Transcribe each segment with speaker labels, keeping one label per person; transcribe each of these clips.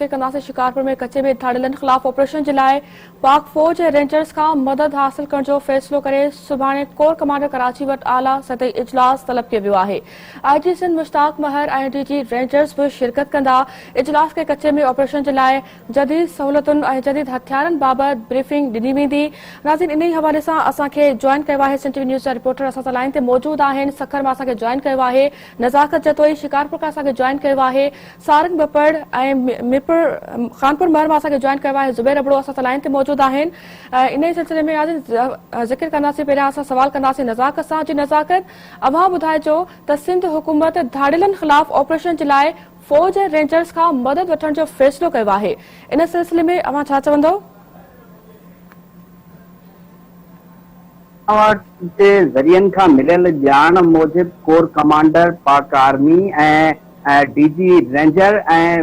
Speaker 1: ज़िक्र कंदासीं शिकारपुर में कचे में धाड़ियलनि ख़िलाफ़ ऑपरेशन जे लाइ पाक फ़ौज ऐं रेंजर्स खां मदद हासिल करण जो फ़ैसिलो करे सुभाणे कोर कमांडर कराची वटि आला सतही इजलास तलब कयो वियो आहे। IG सिंध मुश्ताक महर ऐं DG रेंजर्स बि शिरकत कंदा। इजलास खे कचे में ऑपरेशन जे लाइ जदीद सहूलियतुनि ऐं जदीद हथियारनि बाबति ब्रीफिंग ॾिनी वेंदी। नाज़रीन, इन हवाले सां असांखे जॉइन कयो आहे सिंध टीवी न्यूज़ जा रिपोर्टर असां सां लाइन ते मौजूद आहिनि। सखर मां असांखे जॉइन कयो आहे, नज़ाकत जतोई शिकारपुर खां असांखे जॉइन कयो आहे, सारंग बपड़ ऐं मीरपुर खानपुर महर मां असांखे जॉइन कयो आहे, ज़ुबैर अबड़ो असां सां लाइन ते मौजूद आहिनि। इन ई सिलसिले में ज़िक्र कंदासीं, पहिरियां असां सवाल कंदासीं नज़ाकत सां। जी नज़ाकत, अव्हां ॿुधाइजो त सिंध हुकूमत धाड़ियलनि ख़िलाफ़ ऑपरेशन जे लाइ फ़ौज ऐं रेंजर्स खां मदद वठण जो फ़ैसिलो कयो आहे, इन सिलसिले में अव्हां छा चवंदव?
Speaker 2: जे ज़रियनि खां मिलियल ॼाण मूजिब कोर कमांडर पाक आर्मी ऐं DG रेंजर ऐं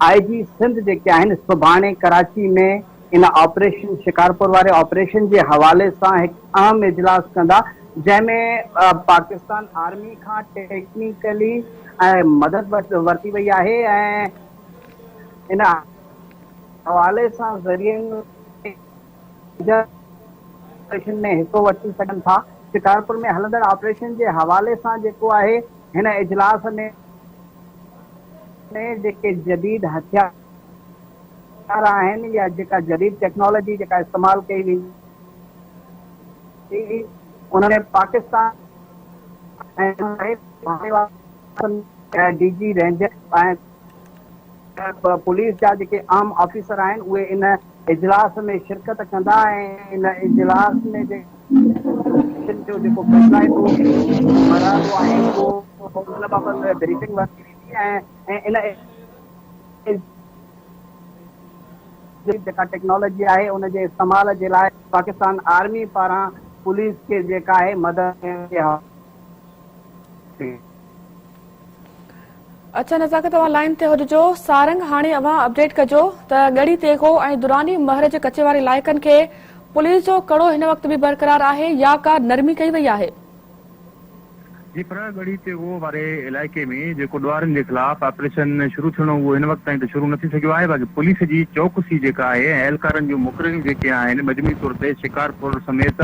Speaker 2: IG सिंध जेके आहिनि सुभाणे कराची में इन ऑपरेशन शिकारपुर वारे ऑपरेशन जे हवाले सां हिकु अहम इजलास कंदा, जंहिंमें पाकिस्तान आर्मी खां टेक्निकली मदद वरिती वई आहे ऐं इन हवाले सां ज़रियनि ऑपरेशन में हिस्सो वठी सघनि था। शिकारपुर में हलंदड़ ऑपरेशन जे हवाले सां जेको आहे हिन इजलास में जेके जदीद हथियार आहिनि या जेका जदीद टेक्नोलॉजी जेका इस्तेमालु कई वेंदी उन्होंने पाकिस्तान DG रेंजर ऐं पुलिस जा जेके आम ऑफिसर आहिनि उहे इन इजलास में शिरकत कंदा ऐं इन इजलास में जो जेको फैसला आहे उन बाबति ब्रीफिंग वरिती वेंदी ऐं इन जेका टेक्नोलॉजी आहे उनजे इस्तेमाल जे लाइ पाकिस्तान आर्मी पारां पुलिस खे जेका आहे मदद।
Speaker 1: अच्छा नज़ाकत, तव्हां लाइन ते हुजो। सारंग, हाणे अव्हां अपडेट कजो त ॻड़ी तेगो ऐं दुरानी महर जे कचे वारे इलाइक़नि खे पुलिस जो कड़ो हिन वक़्त बि बरक़रार आहे या का नरमी कई वई आहे?
Speaker 3: जी, पर गड़ी ते वो वारे इलाइक़े में जेको ॾुआरनि जे ख़िलाफ़ ऑपरेशन शुरू थियणो उहो हिन वक़्त ताईं त शुरू न थी सघियो आहे। बाक़ी पुलिस जी चौकसी जेका आहे ऐं एहलकारनि जूं मुक़ररियूं जेके आहिनि मजमूई तौर ते शिकारपुर समेत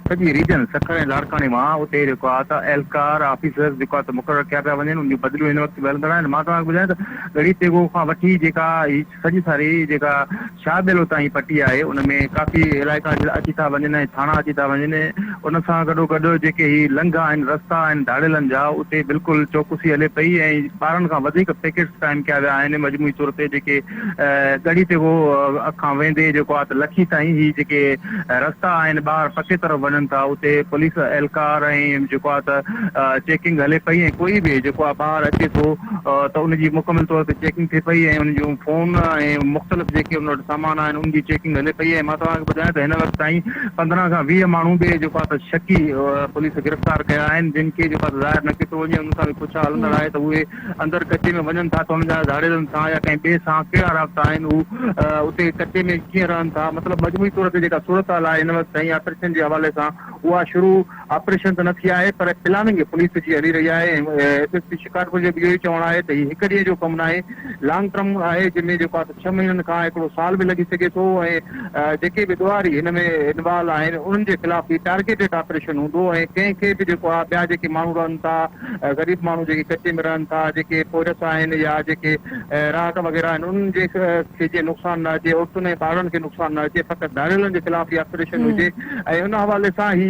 Speaker 3: सॼी रीजन सखर ऐं लाड़काने मां उते जेको आहे त एहलकार ऑफिसर्स जेको आहे त मुक़ररु कया पिया वञनि, उन जूं बदिलियूं हिन वक़्त हलंदड़ आहिनि। मां तव्हांखे ॿुधायां त गड़ी तेगो खां वठी जेका सॼी सारी जेका शाहबेलो ताईं पटी आहे उन में काफ़ी इलाइक़ा अची था वञनि ऐं थाणा अची था वञनि। उन सां गॾोगॾु जेके ही लंघा आहिनि, रस्ता आहिनि धाड़ियलनि जा, उते बिल्कुलु चौकसी हले पई ऐं 12 खां वधीक पैकेट्स क़ाइमु कया विया आहिनि मजमूई तौर ते जेके गड़ी तेगो खां वेंदे जेको आहे त लखी ताईं ही जेके रस्ता आहिनि ॿाहिरि पके तरफ़ वञनि था, उते पुलिस एहलकार ऐं जेको आहे त चेकिंग हले पई ऐं कोई बि जेको आहे ॿाहिरि अचे थो त उनजी मुकमल तौर ते चेकिंग थिए पई ऐं उन जूं फ़ोन ऐं मुख़्तलिफ़ जेके उन वटि सामान आहिनि उनजी चेकिंग हले पई। ऐं मां तव्हांखे ॿुधायां त हिन वक़्त ताईं 15 खां 20 माण्हू बि जेको आहे त शकी पुलिस गिरफ़्तार कया आहिनि, जिन खे जेको आहे ज़ाहिर न कितो वञे उन सां बि पुछा हलंदड़ आहे त उहे अंदरि कचे में वञनि था त उन जा धाड़ियलनि सां या कंहिं ॿिए सां कहिड़ा राब्ता आहिनि, हू उते कचे में कीअं रहनि था। मतिलबु मजमूई तौर ते जेका सूरत हाल आहे हिन वक़्त ताईं ऑपरेशन जे हवाले सां उहा शुरू ऑपरेशन त न थी आहे पर प्लानिंग पुलिस जी हली रही आहे। SSP शिकारपुर जो इहो ई चवणु आहे त हीउ हिकु ॾींहं जो कमु न आहे, लॉन्ग टर्म आहे, जंहिंमें जेको आहे 6 महीननि खां हिकिड़ो साल बि लॻी सघे थो ऐं जेके बि ॾुआरी हिन में इन्वॉल्व आहिनि उन्हनि जे ख़िलाफ़ ही टारगेटेड ऑपरेशन हूंदो ऐं कंहिंखे बि जेको आहे ॿिया जेके माण्हू रहनि था, ग़रीब माण्हू जेके कचे में रहनि था, जेके पोरस आहिनि या जेके राहत वग़ैरह आहिनि, उन्हनि जे खे नुक़सानु न अचे, औरतुनि ऐं ॿारनि खे नुक़सानु न अचे, फ़क़ति धाड़ियलनि जे ख़िलाफ़ ही ऑपरेशन हुजे। ऐं उन हवाले सां ही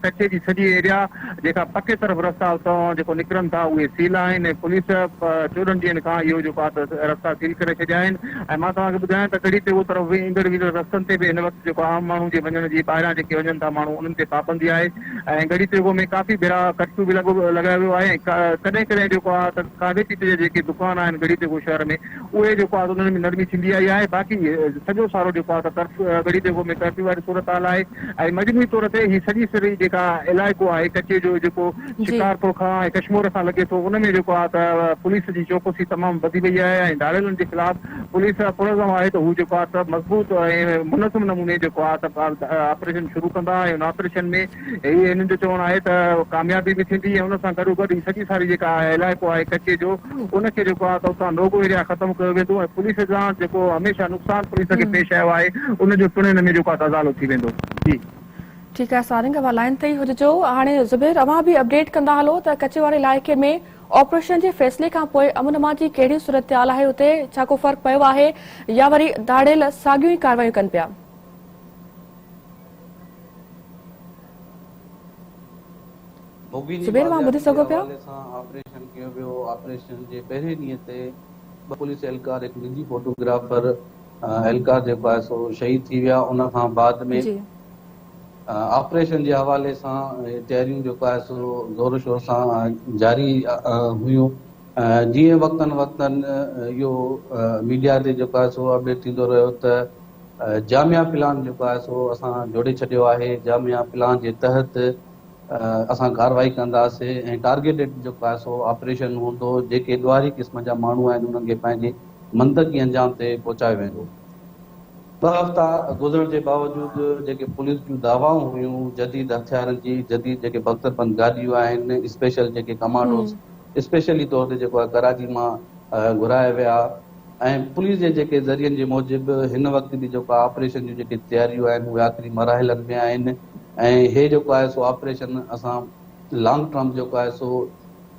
Speaker 3: कचे जी सॼी एरिया जेका पके तरफ़ रस्ता उतां जेको निकिरनि था उहे सील आहिनि ऐं पुलिस 14 ॾींहंनि खां इहो जेको आहे त रस्ता सील करे छॾिया आहिनि। ऐं मां तव्हांखे ॿुधायां त गड़ी ते उहो तरफ़ ईंदड़ वींदड़ रस्तनि ते बि हिन वक़्तु जेको आम माण्हू जे वञण जी ॿाहिरां जेके वञनि था माण्हू उन्हनि ते पाबंदी आहे ऐं गड़ी तेगो में काफ़ी भेरा कर्फ्यू बि लॻायो वियो आहे। कॾहिं कॾहिं जेको आहे त खाधे पीते जा जेके दुकान आहिनि गड़ी तेगो शहर में उहे जेको आहे उन्हनि में नरमी थींदी आई आहे। बाक़ी सॼो सारो जेको आहे त गड़ी तेगो में कर्फ्यू वारी सूरत हाल आहे ऐं मजमूई तौर ते ही सॼी जेका इलाइक़ो आहे कचे जो जेको शिकारपुर खां ऐं कश्मीर सां लॻे थो उन में जेको आहे त पुलिस जी चौकसी तमामु वधी वई आहे ऐं धाड़ेलनि जे ख़िलाफ़ पुलिस जो पुरज़म आहे त हू जेको आहे त मज़बूत ऐं मुनज़म नमूने जेको आहे त ऑपरेशन शुरू कंदा ऐं हुन ऑपरेशन में हिननि जो चवणु आहे त कामयाबी बि थींदी ऐं हुन सां गॾोगॾु ही सॼी सारी जेका इलाइक़ो आहे कचे जो उनखे जेको आहे त उतां नोगो एरिया ख़तमु कयो वेंदो ऐं पुलिस सां जेको हमेशह नुक़सानु पुलिस खे पेश आयो आहे उनजो पिण में जेको आहे त अज़ालो थी वेंदो। जी
Speaker 1: ठीकु आहे सारिंग, अवां लाइन ते ई हुजिजो। हाणे ज़ुबैर, अवां बि अपडेट कंदा हलो त कचे वारे इलाइक़े में ऑपरेशन जे फ़ैसिले खां पोइ अमन जी कहिड़ी सूरत आहे, उते छा को फ़र्क़ु पियो आहे या वरी धाड़ेल साॻियूं ई कार्रवाइयूं कनि पिया? ज़ुबैर, मां ॿुधी सघो पिया?
Speaker 4: ऑपरेशन कयो वियो। ऑपरेशन जे पहिरें ॾींहं ते ॿ पुलिस एहलकार, हिकु निजी फोटोग्राफर एहलकार जेको आहे सो शहीद थी विया। उन खां बाद में ऑपरेशन जे हवाले सां तयारियूं जेको आहे सो ज़ोर शोर सां जारी हुयूं। जीअं वक़्तनि इहो मीडिया ते जेको आहे सो अपडेट थींदो रहियो त जामिया प्लान जेको आहे सो असां जोड़े छॾियो आहे। जामिया प्लान जे तहत असां कार्रवाई कंदासीं ऐं टारगेटेड जेको आहे सो ऑपरेशन हूंदो। जेके ॾुआरी क़िस्म जा माण्हू आहिनि उन्हनि खे पंहिंजे मंतक़ी अंजाम ते पहुचायो वेंदो। 2 हफ़्ता गुज़रण जे बावजूदि जेके पुलिस जूं दावाऊं हुयूं जदीद हथियारनि जी, जदीद जेके बख़्तरबंद गाॾियूं आहिनि, स्पेशल जेके कमांडोस स्पेशली तौर ते जेको आहे कराची मां घुराया विया ऐं पुलिस जे जेके ज़रियनि जे मूजिबि हिन वक़्त बि जेको आहे ऑपरेशन जूं जेके तयारियूं आहिनि उहे आख़िरी मराहिलनि में आहिनि ऐं हे जेको आहे सो ऑपरेशन असां लॉन्ग टर्म जेको आहे सो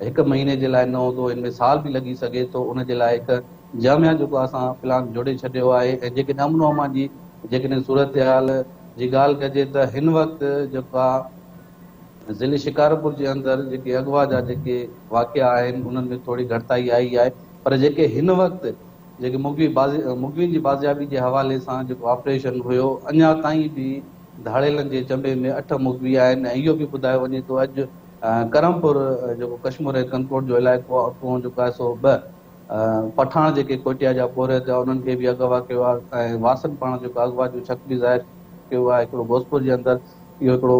Speaker 4: 1 महीने जे लाइ न हूंदो, हिन में साल बि लॻी सघे थो। उन जे लाइ हिकु जामिया जेको असां प्लान जोड़े छॾियो आहे ऐं जेकॾहिं अमन अमान जी जेकॾहिं सूरत हाल जी ॻाल्हि कजे त हिन वक़्तु जेको आहे ज़िले शिकारपुर जे अंदरि जेके अगवा जा जेके वाक़िया आहिनि उन्हनि में थोरी घटिताई आई आहे, पर जेके हिन वक़्तु जेके मुगवियुनि जी बाज़ियाबी जे हवाले सां जेको ऑपरेशन हुयो अञा ताईं बि धाड़ेलनि जे चंबे में 8 मुगवी आहिनि ऐं इहो बि ॿुधायो वञे थो अॼु करमपुर जेको कश्मीर ऐं कनकोट जो इलाइक़ो आहे उतां जेको आहे सो 2 पठाण जेके कोटिया जा पोरत आहे उन्हनि खे बि अगवा कयो आहे ऐं वासन पाण जेको अगवा जो शक बि ज़ाहिर कयो आहे। हिकिड़ो भोजपुर जे अंदरि इहो हिकिड़ो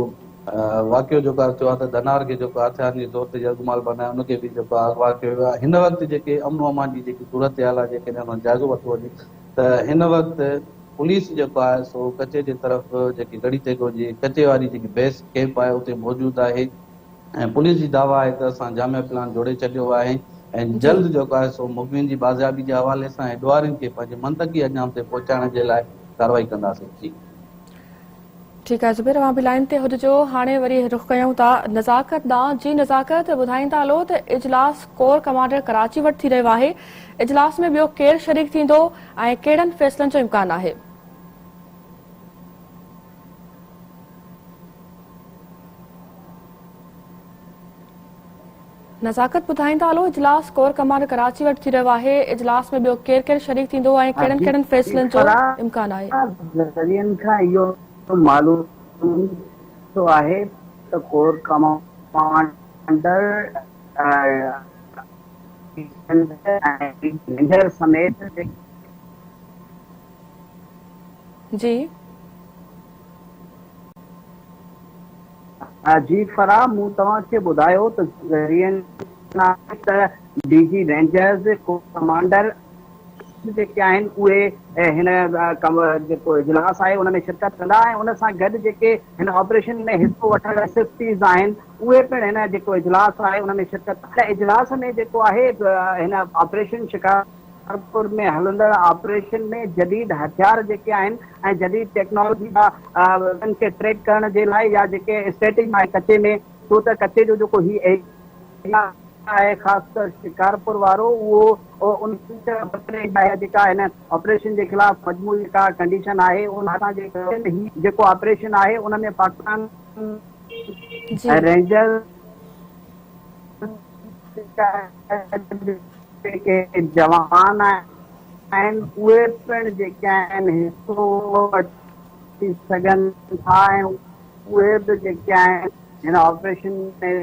Speaker 4: वाक़ियो जेको आहे थियो आहे त धनार खे जेको हथियारनि जे तौर ते जगमाल बनाए उनखे बि जेको आहे अगवा कयो आहे। हिन वक़्तु जेके अमन अमान जी जेकी सूरत हाल आहे जेकॾहिं जाइज़ो वठो वञे त हिन वक़्तु पुलिस जेको आहे सो कचे जे तरफ़ जेकी गढ़ी तेगो जी कचे वारी जेकी बेस कैंप आहे उते मौजूदु आहे ऐं पुलिस जी दावा आहे त असां जामिया प्लान जोड़े छॾियो आहे ऐं जल्द जेको आहे सो मुगवियुनि जी बाज़ियाबी जे हवाले सां ऐं ॾुआरियुनि खे पंहिंजे मंतक़ी अंजाम ते पहुचाइण जे लाइ कार्रवाई कंदासीं। जी
Speaker 1: ठीकु आहे ज़ुबैर, अवां बि लाइन ते हुजिजो। हाणे वरी रुख़ कयूं था नज़ाकत ॾांहुं। जी नज़ाकत, ॿुधाईंदा हलो त इजलास कोर कमांडर कराची वटि थी रहियो आहे। इजलास में ॿियो केरु शरीक थींदो ऐं कहिड़नि फ़ैसिलनि जो इम्कान आहे? नज़ाकत, ॿुधाईंदा हलो इजलास कोर कमांडर कराची वटि थी रहियो आहे। इजलास में ॿियो केरु केरु शरीक थींदो ऐं कहिड़नि फ़ैसिलनि जो इम्कान आहे?
Speaker 2: ज़रियनि खां इहो मालूम तो आहे त कोर कमांडर रेंजर समेत
Speaker 1: जी
Speaker 2: जी फराह मूं तव्हांखे ॿुधायो त डीजी रेंजर्स कोर कमांडर जेके आहिनि उहे हिन जेको इजलास आहे उन में शिरकत कंदा ऐं उन सां गॾु जेके हिन ऑपरेशन में हिसो वठण एसएसपीज़ आहिनि उहे पिणु हिन जेको इजलास आहे उन में शिरकत कंदा। इजलास में जेको आहे हिन ऑपरेशन शिकारपुर में हलंदड़ ऑपरेशन में जदीद हथियार जेके आहिनि ऐं जदीद टेक्नोलॉजी उन्हनि खे ट्रैक करण जे लाइ या जेके स्ट्रेटेजी आहे कचे में, छो त कचे जो जेको ही आहे ख़ासि कर शिकारपुर वारो उहो उन जेका हिन ऑपरेशन जे ख़िलाफ़ मजमूई जेका कंडीशन आहे उन जेको ऑपरेशन आहे उन में पाकिस्तान रेंजर जेके जवान आहिनि उहे पिणु जेके आहिनि हिसो वठी सघनि था ऐं उहे बि जेके आहिनि हिन ऑपरेशन में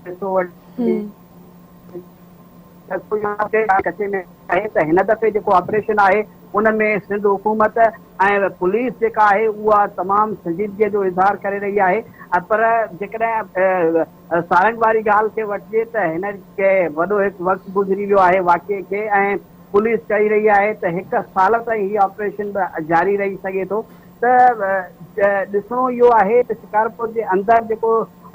Speaker 2: हिसो वठी कचे में आहे त हिन दफ़े जेको ऑपरेशन आहे उनमें सिंध हुकूमत ऐं पुलिस जेका आहे उहा तमामु संजीदगीअ जो इज़हार करे रही आहे। पर जेकॾहिं सारंग वारी ॻाल्हि खे वठिजे त हिन खे वॾो हिकु वक़्तु गुज़री वियो आहे वाक़िए खे, ऐं पुलिस चई रही आहे त 1 साल ताईं हीउ ऑपरेशन जारी रही सघे थो। त ॾिसणो इहो आहे त शिकारपुर जे अंदरि जेको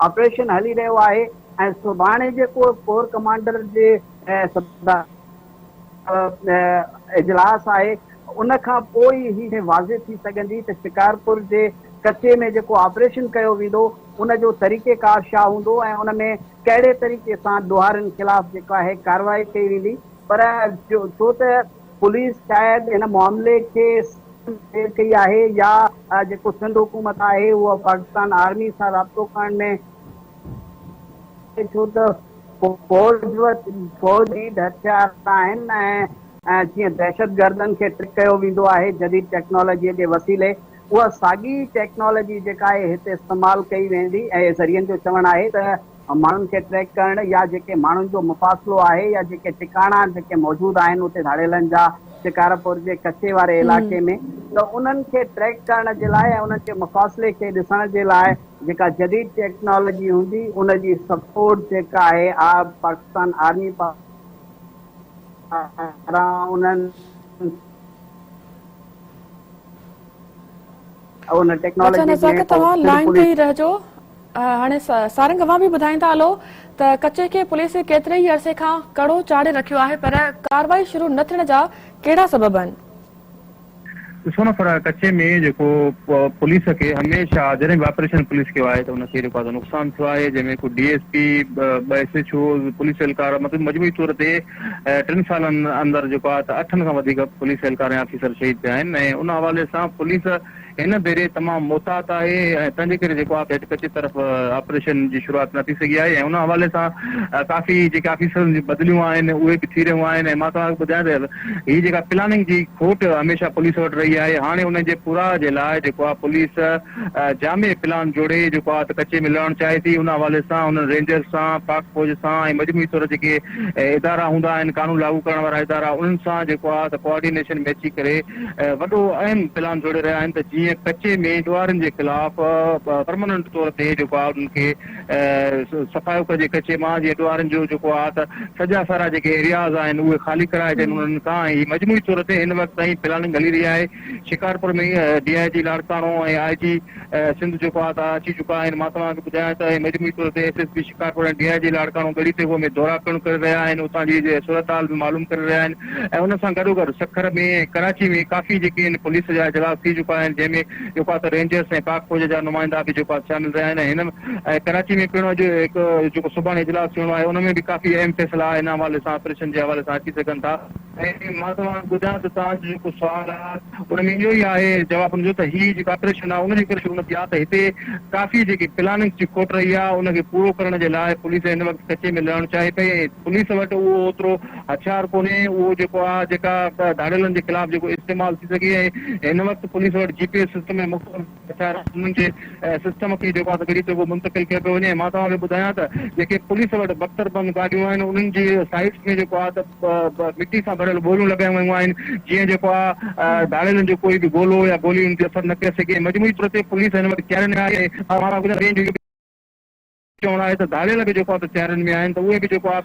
Speaker 2: ऑपरेशन हली रहियो आहे ऐं सुभाणे जेको कोर कमांडर जे इजलास आहे उन खां पोइ ही वाज़े थी सघंदी त शिकारपुर जे कचे में जेको ऑपरेशन कयो वेंदो उन जो तरीक़ेकार छा हूंदो ऐं उन में कहिड़े तरीक़े सां ॾोहारनि ख़िलाफ़ जेको आहे कार्रवाई कई वेंदी। पर छो त पुलिस शायदि हिन मामले खे कई आहे या जेको सिंध हुकूमत आहे उहा पाकिस्तान आर्मी सां राब्तो करण में, छो त फौजी हथियार आहिनि ऐं जीअं दहशतगर्दनि खे ट्रिक कयो वेंदो आहे जदीद टेक्नोलॉजीअ जे वसीले, उहा साॻी टेक्नोलॉजी जेका आहे हिते इस्तेमालु कई वेंदी। ऐं ज़रियनि जो चवणु आहे त माण्हुनि खे ट्रैक करणु या जेके माण्हुनि जो मुफ़ासिलो आहे या जेके टिकाणा जेके मौजूदु आहिनि उते धाड़ेलनि जा शिकारपुर जे कचे वारे इलाइक़े में, त उन्हनि खे ट्रैक करण जे लाइ ऐं उन्हनि जे मुफ़ासिले खे ॾिसण जे लाइ जेका जदीद टेक्नोलॉजी हूंदी उनजी सपोर्ट जेका आहे पाकिस्तान आर्मी उन टेक्नोलॉजी
Speaker 1: तव्हां लाइन ते ई रहिजो। हाणे सारंग अवां बि ॿुधाईंदा हलो त कचे खे पुलिस केतिरे ई अरसे खां कड़ो चाढ़े रखियो आहे, पर कार्रवाई शुरू न थियण जा कहिड़ा सबब आहिनि?
Speaker 3: ॾिसो न, पर कचे में जेको पुलिस खे हमेशह जॾहिं बि ऑपरेशन पुलिस कयो आहे त उनखे जेको आहे नुक़सानु थियो आहे, जंहिंमें को DSP, 2 SHO, पुलिस एहलकार, मतिलबु मजमूई तौर ते 3 सालनि अंदरि जेको आहे त 8 खां वधीक पुलिस एहलकार ऐं ऑफिसर शहीद थिया आहिनि। ऐं उन हवाले सां पुलिस हिन भेरे तमामु मोहतात आहे ऐं तंहिंजे करे जेको आहे कचे तरफ़ ऑपरेशन जी शुरूआति न थी सघी आहे। ऐं उन हवाले सां काफ़ी जेके ऑफिसरनि जी बदिलियूं आहिनि उहे बि थी रहियूं आहिनि। ऐं मां तव्हांखे ॿुधायां त हीअ जेका प्लानिंग जी खोट हमेशह पुलिस वटि रही आहे, हाणे उन जे पूरा जे लाइ जेको आहे पुलिस जामे प्लान जोड़े जेको आहे त कचे में लहणु चाहे थी। उन हवाले सां उन रेंजर्स सां, पाक फौज सां ऐं मजमूई तौर जेके इदारा हूंदा आहिनि, कानून लागू करण वारा इदारा, उन्हनि सां जेको आहे त कोऑर्डिनेशन में अची करे वॾो अहम प्लान जोड़े रहिया आहिनि त जीअं कचे में ॾोहारनि जे ख़िलाफ़ परमानेंट तौर ते जेको आहे उन्हनि खे सफ़ायो कजे कचे मां, जीअं ॾोहारनि जो जेको आहे त सॼा सारा जेके एरियाज़ आहिनि उहे ख़ाली कराइजनि उन्हनि खां। ऐं मजमूई तौर ते हिन वक़्तु ताईं प्लानिंग हली रही आहे। शिकारपुर में DIG लाड़काणो ऐं IG सिंध जेको आहे त अची चुका आहिनि। मां तव्हांखे ॿुधायां त मजमूई तौर ते SSP शिकारपुर ऐं DIG लाड़काणो ॻड़ी ते में दौरा पिणु करे रहिया आहिनि, उतां जी सूरत हाल बि मालूम करे रहिया आहिनि। ऐं उन सां गॾोगॾु सखर में, कराची में काफ़ी जेके आहिनि पुलिस जा इजलास थी चुका आहिनि, जंहिंमें जेको आहे त रेंजर्स ऐं पाक फौज जा नुमाइंदा बि जेको आहे शामिल रहिया आहिनि। हिन कराची में पिणु अॼु हिकु जेको सुभाणे इजलास थियणो आहे उन में बि काफ़ी अहम फ़ैसिला हिन हवाले सां ऑपरेशन जे हवाले सां अची सघनि था। ऐं मां तव्हांखे ॿुधायां त तव्हांजो जेको सुवालु आहे उन में इहो ई आहे जवाबु हुनजो त हीअ जेका ऑपरेशन आहे उनजे करे शुरू न थी आहे, त हिते काफ़ी जेकी प्लानिंग जी खोट रही आहे उनखे पूरो करण जे लाइ पुलिस हिन वक़्तु कचे में लहणु चाहे पई। पुलिस वटि उहो ओतिरो हथियार कोन्हे, उहो जेको आहे जेका धाड़ेलनि जे ख़िलाफ़ जेको इस्तेमालु थी सघे। ऐं हिन वक़्तु पुलिस वटि GPS सिस्टम ऐं मुख़्तलिफ़ हथियार उन्हनि जे सिस्टम खे जेको आहे त ॻड़ी ते उहो मुंतक़िल कयो पियो वञे। मां तव्हांखे ॿुधायां त जेके पुलिस वटि बख़्तरबंद गाॾियूं आहिनि उन्हनि जी साइड्स में जेको आहे त मिटी सां भरियल ॿोलियूं लॻायूं वयूं आहिनि, जीअं जेको आहे धाड़ेलनि जो कोई बि गोलो या गोली उन ते असरु न करे सघे। मजमूई तौर ते पुलिस हिन वक़्तु चैरनि में आहे। चवणु आहे त धाड़ेल बि जेको आहे त चैरनि में आहिनि, त उहे बि जेको आहे